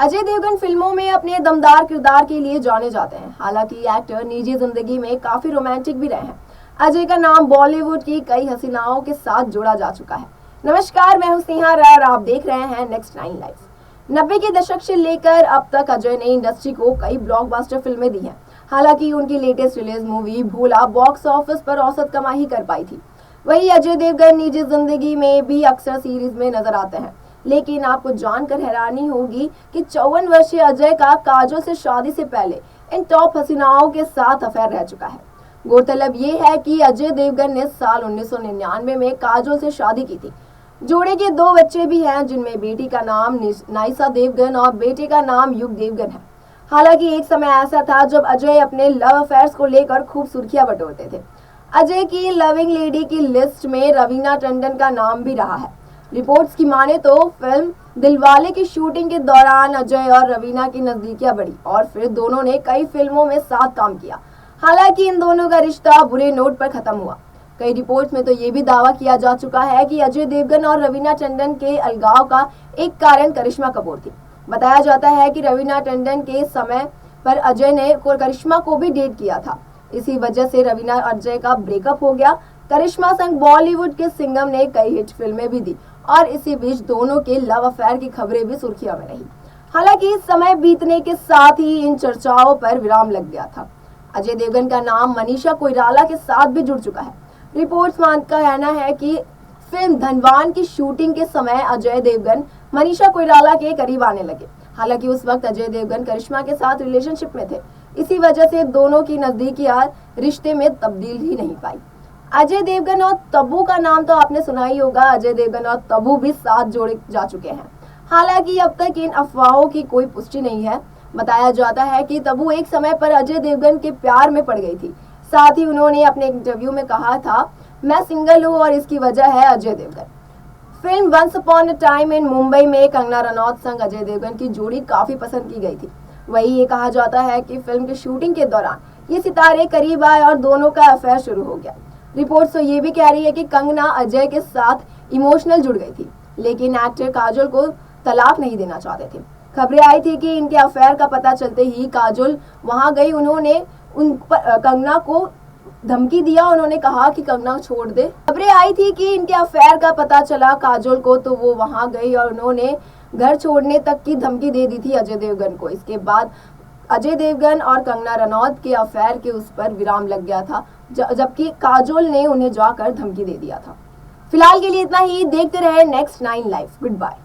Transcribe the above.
अजय देवगन फिल्मों में अपने दमदार किरदार के लिए जाने जाते हैं। हालांकि एक्टर निजी जिंदगी में काफी रोमांटिक भी रहे हैं। अजय का नाम बॉलीवुड की कई हसीनाओं के साथ जोड़ा जा चुका है। नमस्कार, मैं हूं स्नेहा और आप देख रहे हैं नेक्स्ट 9 लाइव। 90 के दशक से लेकर अब तक अजय ने इंडस्ट्री को कई ब्लॉकबस्टर फिल्में दी हैं। हालांकि उनकी लेटेस्ट रिलीज मूवी भोला बॉक्स ऑफिस पर औसत कमाई कर पाई थी। वही अजय देवगन निजी जिंदगी में भी अक्सर सीरीज में नजर आते हैं। लेकिन आपको जानकर हैरानी होगी कि 54 वर्षीय अजय का काजोल से शादी से पहले इन टॉप हसीनाओं के साथ अफेयर रह चुका है। गौरतलब ये है कि अजय देवगन ने साल 1999 में काजोल से शादी की थी। जोड़े के 2 बच्चे भी हैं, जिनमें बेटी का नाम नाइसा देवगन और बेटे का नाम युग देवगन है। हालांकि एक समय ऐसा था जब अजय अपने लव अफेयर्स को लेकर खूब सुर्खियां बटोरते थे। अजय की लविंग लेडी की लिस्ट में रवीना टंडन का नाम भी रहा है। रिपोर्ट्स की माने तो फिल्म दिलवाले की शूटिंग के दौरान अजय और रवीना की नजदीकियां बढ़ी और फिर दोनों ने कई फिल्मों में साथ काम किया। हालांकि इन दोनों का रिश्ता बुरे नोट पर खत्म हुआ। कई रिपोर्ट्स में तो ये भी दावा किया जा चुका है कि अजय देवगन और रवीना टंडन के अलगाव का एक कारण करिश्मा कपूर थी। बताया जाता है कि रवीना टंडन के समय पर अजय ने करिश्मा को भी डेट किया था। इसी वजह से रवीना अजय का ब्रेकअप हो गया। करिश्मा संग बॉलीवुड के सिंघम ने कई हिट फिल्में भी दी और इसी बीच दोनों के लव अफेयर की खबरें भी सुर्खियों में रही। हालांकि समय बीतने के साथ ही इन चर्चाओं पर विराम लग गया था। अजय देवगन का नाम मनीषा कोइराला के साथ भी जुड़ चुका है। रिपोर्ट्स का कहना है कि फिल्म धनवान की शूटिंग के समय अजय देवगन मनीषा कोइराला के करीब आने लगे। हालांकि उस वक्त अजय देवगन करिश्मा के साथ रिलेशनशिप में थे। इसी वजह से दोनों की नजदीकियां रिश्ते में तब्दील ही नहीं पाई। अजय देवगन और तब्बू का नाम तो आपने सुना ही होगा। अजय देवगन और तब्बू भी साथ जोड़े जा चुके हैं। हालांकि अब तक इन अफवाहों की कोई पुष्टि नहीं है। बताया जाता है कि तब्बू एक समय पर अजय देवगन के प्यार में पड़ गई थी। साथ ही उन्होंने अपने इंटरव्यू में कहा था, मैं सिंगल हूँ और इसकी वजह है Ajay Devgan. Film once upon a time in Mumbai में कंगना रनौत संग अजय देवगन की जोड़ी काफी पसंद की गई थी। वही ये कहा जाता है कि फिल्म की शूटिंग के दौरान ये सितारे करीब आए और दोनों का अफेयर शुरू हो गया। रिपोर्ट्स तो ये भी कह रही है कि कंगना अजय के साथ इमोशनल जुड़ गई थी, लेकिन एक्टर काजोल को तलाक नहीं देना चाहते थे। खबरें आई थी कि इनके अफेयर का पता चलते ही काजोल वहां गई। उन्होंने कंगना को धमकी दिया। उन्होंने कहा कि कंगना छोड़ दे। खबरें आई थी कि इनके अफेयर का पता चला काजोल को, तो वो वहां गई और उन्होंने घर छोड़ने तक की धमकी दे दी थी अजय देवगन को। इसके बाद अजय देवगन और कंगना रनौत के अफेयर के उस पर विराम लग गया था, जबकि काजोल ने उन्हें जाकर धमकी दे दिया था। फिलहाल के लिए इतना ही। देखते रहे नेक्स्ट 9 लाइव। Good bye.